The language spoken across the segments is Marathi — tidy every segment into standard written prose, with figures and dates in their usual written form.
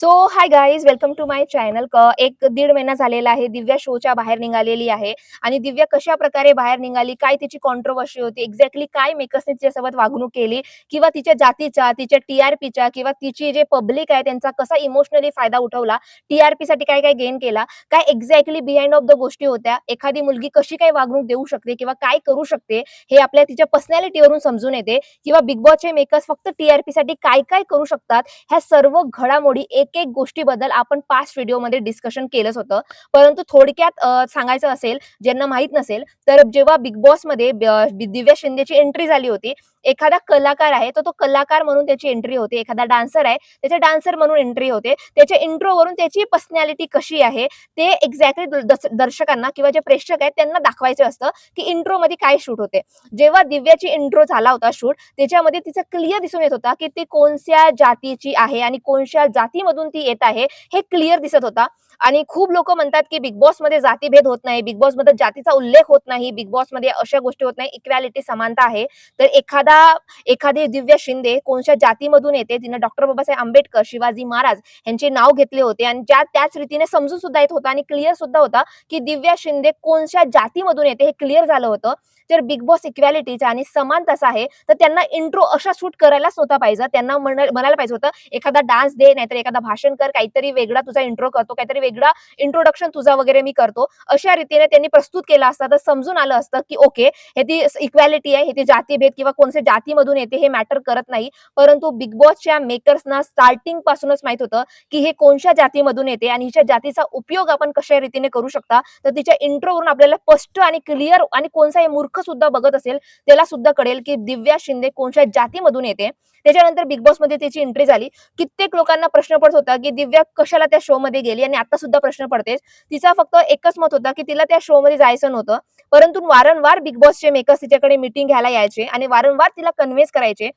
So hi guys, welcome to my channel. एक दीड महिना झालेला आहे. दिव्या शोच्या बाहेर निघालेली आहे आणि दिव्या कशा प्रकारे बाहेर निघाली, काय तिची कॉन्ट्रोवर्सी होती, एक्झॅक्टली काय मेकर्सने तिच्यासोबत वागणूक केली किंवा तिच्या जातीच्या, तिच्या टीआरपीच्या किंवा तिची जे पब्लिक आहे त्यांचा कसा इमोशनली फायदा उठवला, टीआरपी साठी काय काय गेन केला, काय एक्झॅक्टली बिहाइंड ऑफ द गोष्टी होत्या, एखादी मुलगी कशी काय वागणूक देऊ शकते किंवा काय करू शकते, हे आपल्या तिच्या पर्सनॅलिटीवरून समजून येते. किंवा बिग बॉसचे मेकर्स फक्त टीआरपी साठी काय काय करू शकतात, ह्या सर्व घडामोडी एक गोष्टीबद्दल आपण पास्ट व्हिडिओमध्ये डिस्कशन केलंच होतं. परंतु थोडक्यात सांगायचं असेल, ज्यांना माहित नसेल, तर जेव्हा बिग बॉसमध्ये दिव्या शिंदेची एंट्री झाली होती, एखादा कलाकार आहे तर तो कलाकार म्हणून त्याची एंट्री होते, एखादा डान्सर आहे त्याचे डान्सर म्हणून एंट्री होते. त्याच्या इंट्रोवरून त्याची पर्सनॅलिटी कशी आहे ते एक्झॅक्टली दर्शकांना किंवा जे प्रेक्षक आहेत त्यांना दाखवायचं असतं, की इंट्रोमध्ये काय शूट होते. जेव्हा दिव्याची इंट्रो झाला होता शूट, त्याच्यामध्ये तिचं क्लिअर दिसून येत होता, की ती कोणत्या जातीची आहे आणि कोणत्या जातीमधून ती येत आहे, हे क्लिअर दिसत होता. आणि खूप लोक म्हणतात, की बिग बॉसमध्ये जातीभेद होत नाही, बिग बॉसमध्ये जातीचा उल्लेख होत नाही, बिग बॉसमध्ये अशा गोष्टी होत नाही, इक्वॅलिटी समानता आहे. तर एखादी दिव्या शिंदे कोणत्या जातीमधून येते, तिने डॉक्टर बाबासाहेब आंबेडकर, शिवाजी महाराज यांचे नाव घेतले होते आणि त्याच रीतीने समजून सुद्धा येत होता आणि क्लिअर सुद्धा होता, की दिव्या शिंदे कोणत्या जातीमधून येते हे क्लिअर झालं होतं. जर बिग बॉस इक्वॅलिटीचा आणि समानताचा आहे, तर त्यांना इंट्रो अशा शूट करायलाच नव्हता पाहिजे. त्यांना म्हणायला पाहिजे होतं, एखादा डान्स दे, नाहीतर एखादा भाषण कर, काहीतरी वेगळा तुझा इंट्रो करतो, काहीतरी वेगळा इंट्रोडक्शन तुझा वगैरे मी करतो. अशा रीतीने त्यांनी प्रस्तुत केला असता तर समजून आलं असतं, की ओके, हे ती इक्वॅलिटी आहे, हे ती जातीभेद किंवा कोणत्या जातीमधून येते हे मॅटर करत नाही. परंतु बिग बॉसच्या मेकर्सना स्टार्टिंग पासूनच माहित होतं, की हे कोणत्या जातीमधून येते आणि हिच्या जातीचा उपयोग आपण कशा रीतीने करू शकता. तर तिच्या इंट्रोवरून आपल्याला स्पष्ट आणि क्लिअर, आणि कोणताही मूर्ख सुद्धा बघत असेल त्याला सुद्धा कळेल, की दिव्या शिंदे कोणत्या जातीमधून येते. त्याच्यानंतर बिग बॉसमध्ये त्याची एंट्री झाली. कित्येक लोकांना प्रश्न पडत होता, की दिव्या कशाला त्या शो मध्ये गेली, आणि आता सुद्धा प्रश्न पडतेच. तिचा फक्त एकच मत होता, की तिला त्या शो मध्ये जायचं नव्हतं. परंतु वारंवार बिग बॉसचे मेकर्स तिच्याकडे मीटिंग घ्यायला यायचे आणि वारंवार तिला कन्व्हिन्स करायचे,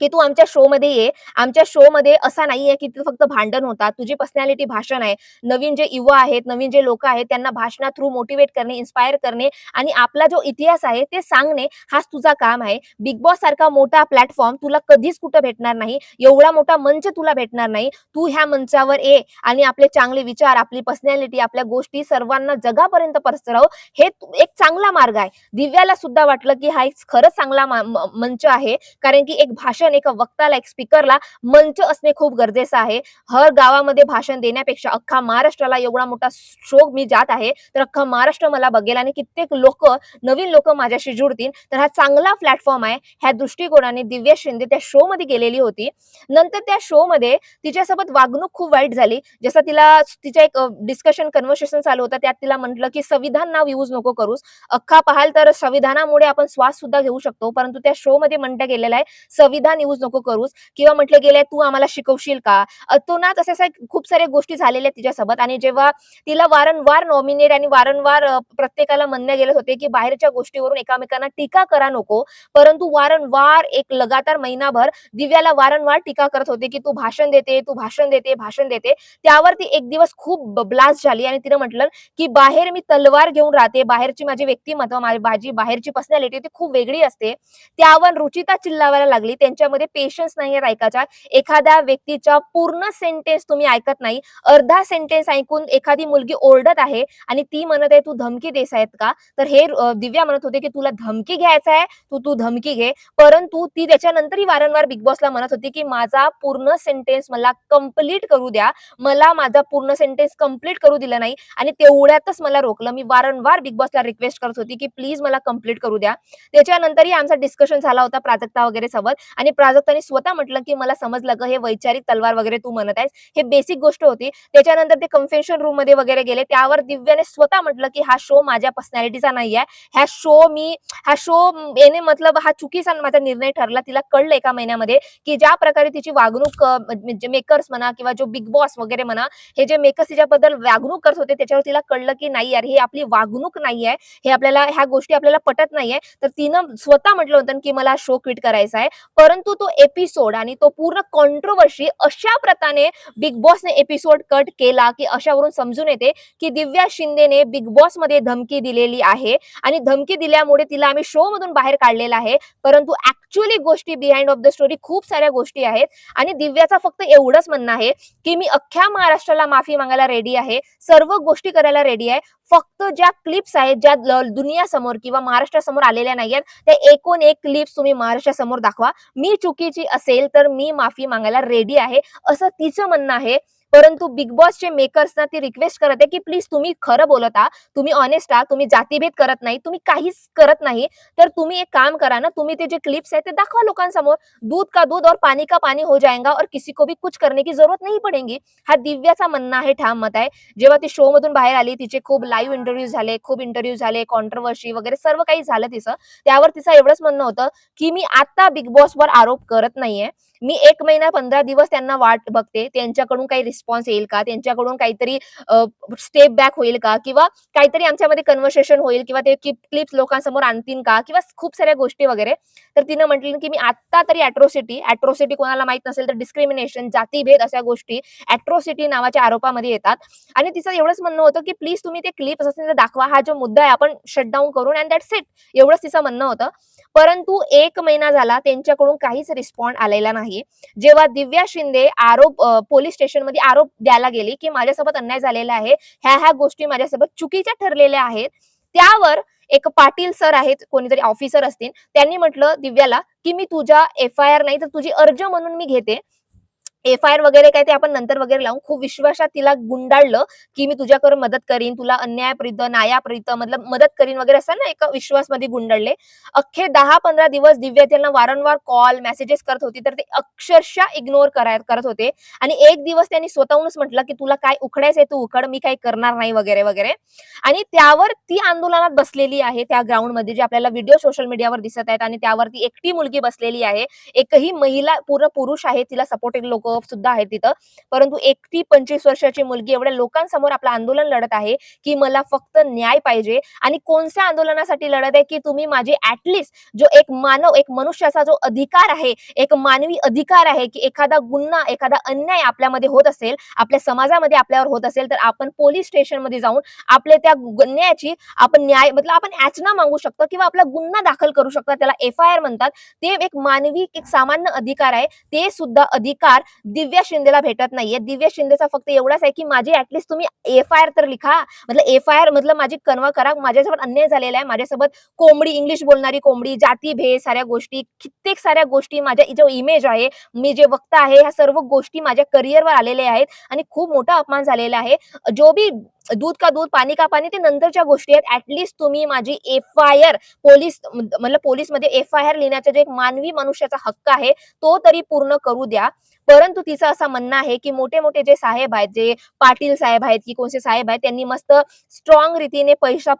की तू आमच्या शो मध्ये ये. आमच्या शो मध्ये असा नाहीये, की तिथं फक्त भांडण होतात. तुझी पर्सनॅलिटी भाषण आहे. नवीन जे युवा आहेत, नवीन जे लोक आहेत त्यांना भाषणा थ्रू मोटिवेट करणे, इन्स्पायर करणे आणि आपला जो इतिहास आहे ते सांगणे, हाच तुझा काम आहे. बिग बॉस सारखा मोठा प्लॅटफॉर्म तुला कधीच कुठं भेटणार नाही. एवढा मोठा मंच तुला भेटणार नाही. तू ह्या मंचावर ये आणि आपले चांगले विचार, आपली पर्सनॅलिटी, आपल्या गोष्टी सर्वांना जगापर्यंत पसरव. हे एक चांगला मार्ग आहे. दिव्याला सुद्धा वाटलं, की हा एक खरंच चांगला मंच आहे. कारण की एक भाषण, एका वक्ताला, एक स्पीकरला मंच असणे खूप गरजेचं आहे. हर गावामध्ये भाषण देण्यापेक्षा अख्खा महाराष्ट्राला एवढा मोठा शो मी जात आहे, तर अख्खा महाराष्ट्र मला बघेल आणि कित्येक लोक, नवीन लोक माझ्याशी जुळतील. तर हा चांगला प्लॅटफॉर्म आहे. ह्या दृष्टिकोनाने दिव्या शिंदे त्या शो मध्ये गेलेली होती. नंतर त्या शो मध्ये तिच्यासोबत वागणूक खूप वाईट झाली. जसं तिच्या एक डिस्कशन कन्व्हर्सेशन चालू होतं, त्यात तिला म्हटलं, की संविधान नाव यूज नको करूस. अख्खा पाहाल तर संविधानामुळे आपण श्वास सुद्धा घेऊ शकतो, परंतु त्या शो मध्ये म्हणलं गेलेलं आहे संविधान यूज नको करूस. किंवा म्हटलं गेलंय, तू आम्हाला शिकवशील का. तो ना तसं खूप साऱ्या गोष्टी झालेल्या तिच्यासोबत. आणि जेव्हा तिला वारंवार नॉमिनेट आणि वारंवार प्रत्येकाला म्हणले गेले होते, की बाहेरच्या गोष्टीवरून एकामेकांना टीका करा नको, परंतु वारंवार एक लगातार महिनाभर दिव्याला वारंवार टीका करत होते, की तू भाषण देते, तू भाषण देते, भाषण देते. त्यावर ती एक दिवस खूप ब्लास्ट झाली आणि तिने म्हटलं, की बाहेर मी तलवार घेऊन राहते, बाहेरची माझी व्यक्तिमत्व, माझी बाहेरची पर्सनॅलिटी ती खूप वेगळी असते. त्यावर रुचिता चिल्लावायला लागली, त्यांच्यामध्ये पेशन्स नाहीये ऐकायचा. एखाद्या व्यक्तीचा पूर्ण सेंटेन्स तुम्ही ऐकत नाही, अर्धा सेंटेन्स ऐकून एखादी मुलगी ओरडत आहे आणि ती म्हणत आहे, तू धमकी देस आहेत का. तर हे दिव्या म्हणत होते, की तुला धमकी घ्यायचा आहे, तू धमकी घे. परंतु ती त्याच्यानंतरही वारंवार बिग बॉसला म्हणत होती, की माझा पूर्ण सेंटेन्स मला कंप्लीट करू द्या. मला माझा पूर्ण सेंटेन्स कंप्लीट करू दिला नाही आणि तेवढ्यातच मला रोखलं. मी वारंवार बिग बॉसला रिक्वेस्ट करत होती, की प्लीज मला कंप्लीट करू द्या. त्याच्यानंतरही आमचा डिस्कशन झाला होता प्राजक्ता वगैरे सोबत, आणि प्राजक्ताने स्वतः म्हटलं, की मला समजलं ग, हे वैचारिक तलवार वगैरे तू म्हणत आहेस, हे बेसिक गोष्ट होती. त्याच्यानंतर ते कन्फेशन रूम मध्ये वगैरे गेले, त्यावर दिव्याने स्वतः म्हटलं, की हा शो माझ्या पर्सनॅलिटीचा नाहीये. हा शो येणे मतलब हा चुकीचा माझा निर्णय ठरला. तिला कळलं एका महिन्यामध्ये, की ज्या प्रकारे तिची वागणूक म्हणजे मेकर्स म्हणा किंवा जो बिग बॉस वगैरे म्हणा, हे जे मेकर्स तिच्याबद्दल वागणूक करत होते, त्याच्यावर तिला कळलं, की नाही यार, ही आपली वागणूक नाहीये, ह्या गोष्टी आपल्याला पटत नाहीये. तर तिनं स्वतः म्हटलं होतं, की मला शो क्विट करायचा आहे. परंतु परंतु तो एपिसोड आणि तो पूर्ण कॉन्ट्रोवर्सी अशा प्रकारे बिग बॉसने एपिसोड कट केला की अशावरून समजून येते की दिव्या शिंदेने बिग बॉस मध्ये धमकी दिलेली आहे आणि धमकी दिल्यामुळे तिला आम्ही शो मधून बाहेर काढलेला आहे. परंतु ऍक्च्युअली गोष्टी बिहाइंड ऑफ द स्टोरी खूप साऱ्या गोष्टी आहेत आणि दिव्याचा फक्त एवढंच म्हणणं आहे की मी अख्ख्या महाराष्ट्राला माफी मागायला रेडी आहे, सर्व गोष्टी करायला रेडी आहे. फक्त ज्या क्लिप्स आहेत ज्या दुनियासमोर किंवा महाराष्ट्रासमोर आलेल्या नाहीयेत त्या एकूण एक क्लिप्स तुम्ही महाराष्ट्रासमोर दाखवा. मी चुकीची असेल तर मी माफी मागायला रेडी आहे असं तिचं म्हणणं आहे. परंतु बिग बॉसचे मेकर्सना ती रिक्वेस्ट करत आहे की प्लीज तुम्ही खरं बोलत आहात, तुम्ही ऑनेस्ट आहात, तुम्ही जातीभेद करत नाही, तुम्ही काहीच करत नाही, तर तुम्ही एक काम करा ना, तुम्ही ते जे क्लिप्स आहेत ते दाखवा लोकांसमोर. दूध का दूध और पानी का पानी हो जाएगा और किसी को भी कुछ करने की जरूरत नहीं पडेगी. हा दिव्याचा म्हणणं आहे, ठाम मत आहे. जेव्हा ती शो मधून बाहेर आली तिचे खूप लाईव्ह इंटरव्ह्यू झाले, खूप इंटरव्ह्यू झाले, कॉन्ट्रोवर्सी वगैरे सर्व काही झालं तिचं. त्यावर तिचं एवढंच म्हणणं होतं की मी आता बिग बॉसवर आरोप करत नाहीये, मी 1 महिना 15 दिवस त्यांना वाट बघते, त्यांच्याकडून काही रिस्पॉन्स येईल का, त्यांच्याकडून काहीतरी स्टेप बॅक होईल का किंवा काहीतरी आमच्यामध्ये कन्व्हर्सेशन होईल किंवा ते क्लिप्स लोकांसमोर आणतील का किंवा खूप साऱ्या गोष्टी वगैरे. तर तिनं म्हटलं की मी आता तरी अॅट्रॉसिटी कोणाला माहित नसेल तर डिस्क्रिमिनेशन, जातीभेद अशा गोष्टी अॅट्रॉसिटी नावाच्या आरोपामध्ये येतात आणि तिचं एवढंच म्हणणं होतं की प्लीज तुम्ही ते क्लिप्स असेल तर दाखवा, हा जो मुद्दा आहे आपण शटडाऊन करून अँड दॅट्स इट, एवढंच तिचं म्हणणं होतं. परंतु 1 महिना झाला त्यांच्याकडून काहीच रिस्पॉन्ड आलेला नाही. जेव्हा दिव्या शिंदे पोलीस स्टेशनमध्ये आरोप द्यायला गेली की माझ्यासोबत अन्याय झालेला आहे, ह्या गोष्टी माझ्यासोबत चुकीच्या ठरलेल्या आहेत, त्यावर एक पाटील सर आहेत, कोणीतरी ऑफिसर असतील, त्यांनी म्हटलं दिव्याला की मी तुझ्या एफ-आय-आर नाही तर तुझी अर्ज म्हणून मी घेते. एफ-आय-आर वगैरे काय ते आपण नंतर वगैरे लावून खूप विश्वासात तिला गुंडाळलं की मी तुझ्याकडे मदत करीन, तुला अन्यायापर्यंत न्यायापर्यंत मतलब मदत करीन वगैरे असं ना, एका विश्वासमध्ये गुंडाळले. अख्खे 10-15 दिवस दिव्या त्यांना वारंवार कॉल मेसेजेस करत होती, तर ते अक्षरशः इग्नोर करत होते आणि एक दिवस त्यांनी स्वतःहूनच म्हटलं की तुला काय उखडायचंय तू उखड, मी काही करणार नाही वगैरे वगैरे. आणि त्यावर ती आंदोलनात बसलेली आहे त्या ग्राउंडमध्ये, जे आपल्याला व्हिडिओ सोशल मीडियावर दिसत आहेत आणि त्यावर ती एकटी मुलगी बसलेली आहे. एकही महिला, पूर्ण पुरुष आहे, तिला सपोर्टिंग लोक सुद्धा आहेत तिथं. परंतु एकटी 25 वर्षाची मुलगी एवढ्या लोकांसमोर आपलं आंदोलन लढत आहे की मला फक्त न्याय पाहिजे. आणि कोणत्या आंदोलनासाठी लढत आहे की तुम्ही माझे ऍटलिस्ट जो एक मानव, एक मनुष्याचा जो अधिकार आहे, एक मानवी अधिकार आहे की एखादा गुन्हा, एखादा अन्याय आपल्यामध्ये होत असेल, आपल्या समाजामध्ये आपल्यावर होत असेल, तर आपण पोलीस स्टेशनमध्ये जाऊन आपल्या त्या गुन्ह्याची आपण न्याय मतलब आपण याचना मागू शकतो किंवा आपला गुन्हा दाखल करू शकतो, त्याला एफ-आय-आर म्हणतात. ते एक मानवी, एक सामान्य अधिकार आहे. ते सुद्धा अधिकार दिव्या शिंदेला भेटत नाहीये. दिव्या शिंदेचा फक्त एवढाच आहे की माझी ऍटलिस्ट तुम्ही एफ-आय-आर तर लिखा, मतलब एफ-आय-आर मतलब माझी कन्वा करा, माझ्यासोबत अन्याय झालेला आहे, माझ्यासोबत कोंबडी, इंग्लिश बोलणारी कोंबडी, जातीभेद, साऱ्या गोष्टी, कित्येक साऱ्या गोष्टी, माझ्या जो इमेज आहे, मी जे वक्ता आहे, ह्या सर्व गोष्टी माझ्या करिअरवर आलेल्या आहेत आणि खूप मोठा अपमान झालेला आहे. जो भी दूध का दूध पानी का पानी ते नंतरच्या गोष्टी आहेत. ऍटलिस्ट तुम्ही माझी एफ-आय-आर पोलीसमध्ये एफ-आय-आर लिहिण्याचा जो एक मानवी मनुष्याचा हक्क आहे तो तरी पूर्ण करू द्या. परंतु तिचं असं म्हणणं आहे की मोठे मोठे जे साहेब आहेत, जे पाटील साहेब आहेत की कोणते साहेब आहेत, त्यांनी मस्त स्ट्रॉंग रीतीने पैसा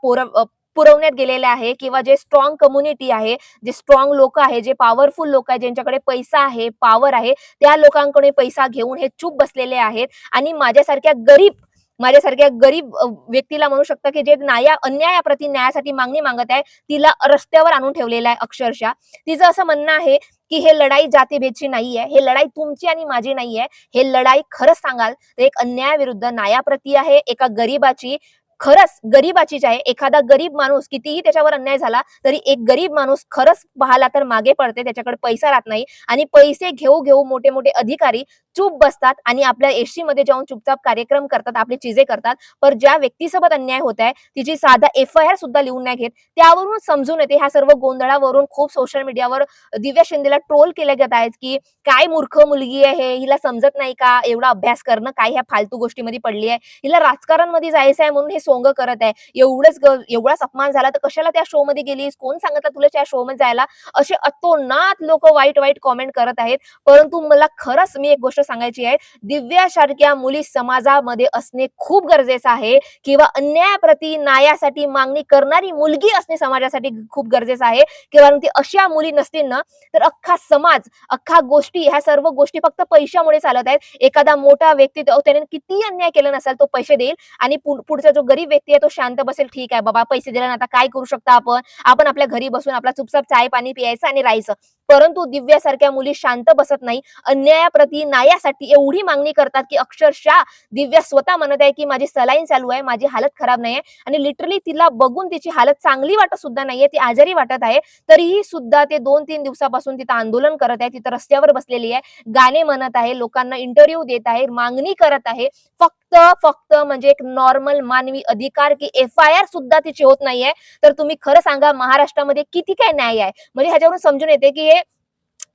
पुरवण्यात गेलेला आहे किंवा जे स्ट्रॉंग कम्युनिटी आहे, जे स्ट्रॉंग लोक आहे, जे पॉवरफुल लोक आहेत, ज्यांच्याकडे पैसा आहे, पॉवर आहे, त्या लोकांकडे पैसा घेऊन हे चूप बसलेले आहेत आणि माझ्यासारख्या गरीब व्यक्तीला म्हणू शकता की जे अन्यायाप्रती न्यायासाठी मागणी मागत आहे, तिला रस्त्यावर आणून ठेवलेला आहे अक्षरशः. तिचं असं म्हणणं आहे की हे लढाई जातीभेदची नाहीये, हे लढाई तुमची आणि माझी नाहीये, हे लढाई खरंच सांगाल तर एक अन्यायाविरुद्ध न्यायाप्रती आहे, एका गरीबाची, खरंच गरीबाचीच आहे. एखादा गरीब माणूस कितीही त्याच्यावर अन्याय झाला तरी एक गरीब माणूस खरंच पाहिला तर मागे पडते, त्याच्याकडे पैसा राहत नाही आणि पैसे घेऊ घेऊ मोठे मोठे अधिकारी चूप बसतात आणि आपल्या एसटी मध्ये जाऊन चुपचाप कार्यक्रम करतात, आपली चीजे करतात. पण ज्या व्यक्तीसोबत अन्याय होत आहे तिची साधा एफ-आय-आर सुद्धा लिहून नाही घेत. त्यावरून समजून येते, ह्या सर्व गोंधळावरून खूप सोशल मीडियावर दिव्या शिंदेला ट्रोल केले जात आहेत की काय मूर्ख मुलगी आहे, हिला समजत नाही का एवढा अभ्यास करणं, काय ह्या फालतू गोष्टीमध्ये पडली आहे, हिला राजकारणमध्ये जायचं आहे म्हणून हे सोंग करत आहे, एवढाच अपमान झाला तर कशाला त्या शो मध्ये गेलीस, कोण सांगितलं तुला त्या शो मध्ये जायला, असे अतोनात लोक वाईट वाईट कॉमेंट करत आहेत. परंतु मला खरंच मी एक गोष्ट सांगायची आहे, दिव्यासारख्या मुली समाजामध्ये असणे खूप गरजेचं आहे किंवा अन्यायाप्रती न्यायासाठी मागणी करणारी मुलगी असणे समाजासाठी खूप गरजेचं आहे. कारण ती अशा मुली नसतील ना तर अख्खा समाज, अख्खा गोष्टी, ह्या सर्व गोष्टी फक्त पैशामुळे चालत आहेत. एखादा मोठा व्यक्ती त्याने किती अन्याय केला नसेल तो पैसे देईल आणि पुढचा जो गरीब व्यक्ती आहे तो शांत बसेल, ठीक आहे बाबा पैसे दिले ना आता काय करू शकता आपण, आपण आपल्या घरी बसून आपला चुपचाप चाय पाणी पियायचं आणि राहायचं. परंतु दिव्यासारख्या मुली शांत बसत नाही. अन्यायाप्रती न्यायासाठी एवढी मागणी करतात की अक्षरशः दिव्या स्वतः म्हणत आहे की माझी सलाईन चालू आहे, माझी हालत खराब नाहीये आणि लिटरली तिला बघून तिची हालत चांगली वाटत सुद्धा नाहीये, ती आजारी वाटत आहे. तरीही सुद्धा ते 2-3 दिवसापासून तिथं आंदोलन करत आहे, तिथं रस्त्यावर बसलेली आहे, गाणे म्हणत आहे, लोकांना इंटरव्ह्यू देत आहे, मागणी करत आहे. फक्त फक्त म्हणजे एक नॉर्मल मानवी अधिकार की एफ-आय-आर सुद्धा तिची होत नाहीये. तर तुम्ही खरं सांगा महाराष्ट्रामध्ये किती काय न्याय आहे? म्हणजे ह्याच्यावरून समजून येते की हे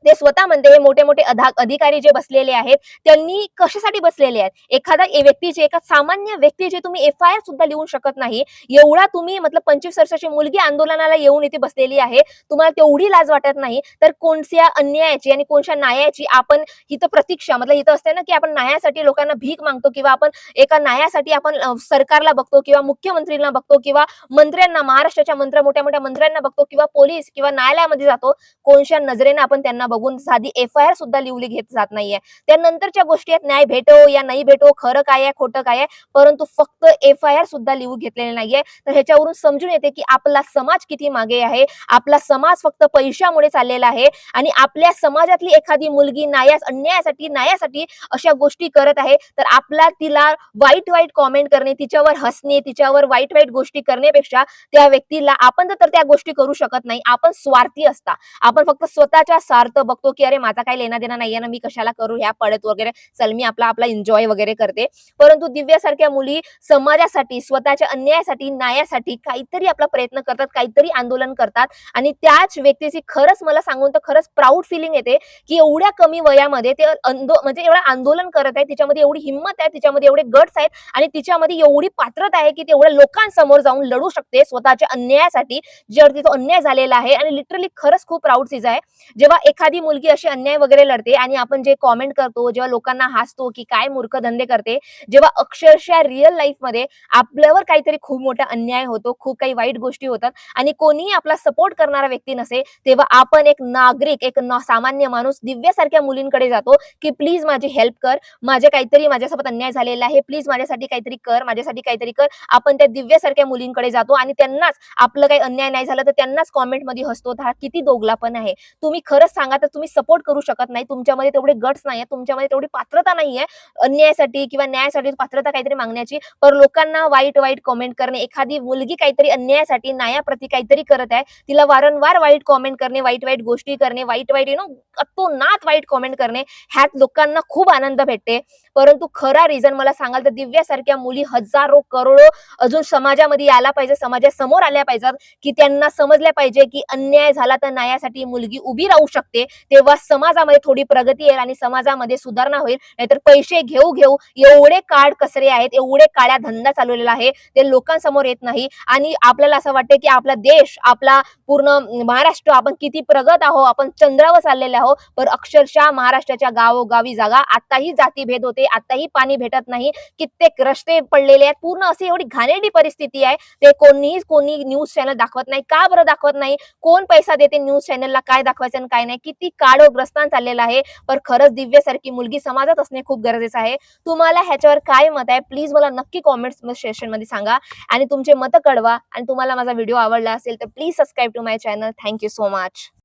ते स्वतः म्हणते हे मोठे-मोठे अधिकारी जे बसलेले आहेत, त्यांनी कशासाठी बसलेले आहेत? एखादा व्यक्तीचे एका सामान्य व्यक्तीचे तुम्ही एफ-आय-आर सुद्धा लिहू शकत नाही. एवढा तुम्ही मतलब 25 वर्षाची मुलगी आंदोलनाला येऊन इथे बसलेली आहे. तुम्हाला तेवढी लाज वाटत नाही, तर कोणत्या अन्यायाची आणि कोणत्या न्यायाची आपण इथं प्रतीक्षा मतलब इथं असते ना, की आपण न्यायासाठी लोकांना भीक मागतो किंवा आपण एका न्यायासाठी आपण सरकारला बघतो किंवा मुख्यमंत्रीला बघतो किंवा मंत्र्यांना महाराष्ट्राच्या मोठ्या-मोठ्या मंत्र्यांना बघतो किंवा पोलीस किंवा न्यायालयामध्ये जातो. कोणत्या नजरेने आपण त्यांना बघून साधी एफ-आय-आर सुद्धा लिहली घेत जात नाहीये. त्यानंतरच्या गोष्टी आहेत न्याय भेटो या नाही भेटो, खरं काय आहे, खोटं काय आहे, परंतु फक्त एफ-आय-आर सुद्धा लिहू घेतलेले नाहीये. तर ह्याच्यावरून समजून येते की आपला समाज किती मागे आहे. आपला समाज फक्त पैशामुळे चाललेला आहे आणि आपल्या समाजातली एखादी मुलगी न्यायासाठी अशा गोष्टी करत आहे, तर आपला तिला वाईट-वाईट कॉमेंट करणे, तिच्यावर हसणे, तिच्यावर वाईट-वाईट गोष्टी करण्यापेक्षा त्या व्यक्तीला आपण तर त्या गोष्टी करू शकत नाही. आपण स्वार्थी असता. आपण फक्त स्वतःच्या स्वार्थ बघतो की अरे माझा काही लेना-देना नाहीये ना, मी कशाला करू ह्या पळत वगैरे. चल मी आपला आपला एन्जॉय वगैरे करते. परंतु दिव्यासारख्या मुली समाजासाठी, स्वतःच्या अन्यायासाठी, न्यायासाठी काहीतरी आपला प्रयत्न करतात, काहीतरी आंदोलन करतात आणि त्याच व्यक्तीची खरंच मला सांगून तर खरंच प्राउड फीलिंग येते, की एवढ्या कमी वयामध्ये ते म्हणजे एवढं आंदोलन करत आहे. तिच्यामध्ये एवढी हिंमत आहे, तिच्यामध्ये एवढे गट्स आहेत आणि तिच्यामध्ये एवढी पात्रता आहे, की ती एवढ्या लोकांसमोर जाऊन लढू शकते स्वतःच्या अन्यायासाठी, ज्यावर तिचा अन्याय झालेला आहे आणि लिटरली खरंच खूप प्राउड चीज आहे. जेव्हा एखादी मुलगी अशी अन्याय वगैरे लढते आणि आपण जे कॉमेंट करतो, जेव्हा लोकांना हसतो, की काय मूर्ख धंदे करते, जेव्हा अक्षरशः रिअल लाईफमध्ये आपल्यावर काहीतरी खूप मोठा अन्याय होतो, खूप काही वाईट गोष्टी होतात आणि कोणीही आपला सपोर्ट करणारा व्यक्ती नसे, तेव्हा आपण एक नागरिक, एक सामान्य माणूस दिव्यासारख्या मुलींकडे जातो, की प्लीज माझी हेल्प कर, माझे काहीतरी माझ्यासोबत अन्याय झालेला आहे, प्लीज माझ्यासाठी काहीतरी कर, माझ्यासाठी काहीतरी कर. आपण त्या दिव्यासारख्या मुलींकडे जातो आणि त्यांनाच आपलं काही अन्याय नाही झाला तर त्यांनाच कॉमेंटमध्ये हसतो. हा किती दोघलापण आहे. तुम्ही खरंच सांगा तर तुम्ही सपोर्ट करू शकत नाही. तुमच्यामध्ये तेवढे गट्स नाहीये, तुमच्यामध्ये तेवढी पात्रता नाहीये अन्यायासाठी किंवा न्यायासाठी पात्रता काहीतरी मागण्याची. पर लोकांना वाईट-वाईट कॉमेंट करणे, एखादी मुलगी काहीतरी अन्यायासाठी, न्यायाप्रती काहीतरी करत आहे, तिला वारंवार वाईट कॉमेंट करणे, वाईट-वाईट गोष्टी करणे, वाईट-वाईट अतोनात वाईट कॉमेंट करणे, ह्यात लोकांना खूप आनंद भेटते. परंतु खरा रिझन मला सांगाल तर दिव्यासारख्या मुली हजारो, करोडो अजून समाजामध्ये यायला पाहिजे, समाजासमोर आल्या पाहिजेत, की त्यांना समजल्या पाहिजे की अन्याय झाला तर न्यायासाठी मुलगी उभी राहू शकते. तेव्हा समाजामध्ये थोडी प्रगती येईल आणि समाजामध्ये सुधारणा होईल. नाहीतर पैसे घेऊ घेऊ एवढे काड कचरे आहेत, एवढे काळ्या धंदा चालवलेला आहे, ते लोकांसमोर येत नाही आणि आपल्याला असं वाटतं की आपला देश, आपला पूर्ण महाराष्ट्र आपण किती प्रगत आहोत, आपण चंद्रावर चाललेले आहोत. पण अक्षरशः महाराष्ट्राच्या गावोगावी जागा आताही जातीभेद होते, आताही पाणी भेटत नाही, कित्येक रस्ते पडलेले आहेत. पूर्ण अशी एवढी घाणेरडी परिस्थिती आहे. ते कोणी न्यूज चॅनल दाखवत नाही. का बरं दाखवत नाही? कोण पैसा देते न्यूज चॅनलला काय दाखवायचं आणि काय नाही? किती काळोग्रस्तान चाललेलं आहे. पण खरंच दिव्यासारखी मुलगी समाजात असणे खूप गरजेचं आहे. तुम्हाला ह्याच्यावर काय मत आहे? प्लीज मला नक्की कमेंट्स सेक्शनमध्ये सांगा आणि तुमचे मत कळवा आणि तुम्हाला माझा व्हिडिओ आवडला असेल तर please subscribe to my channel. Thank you so much.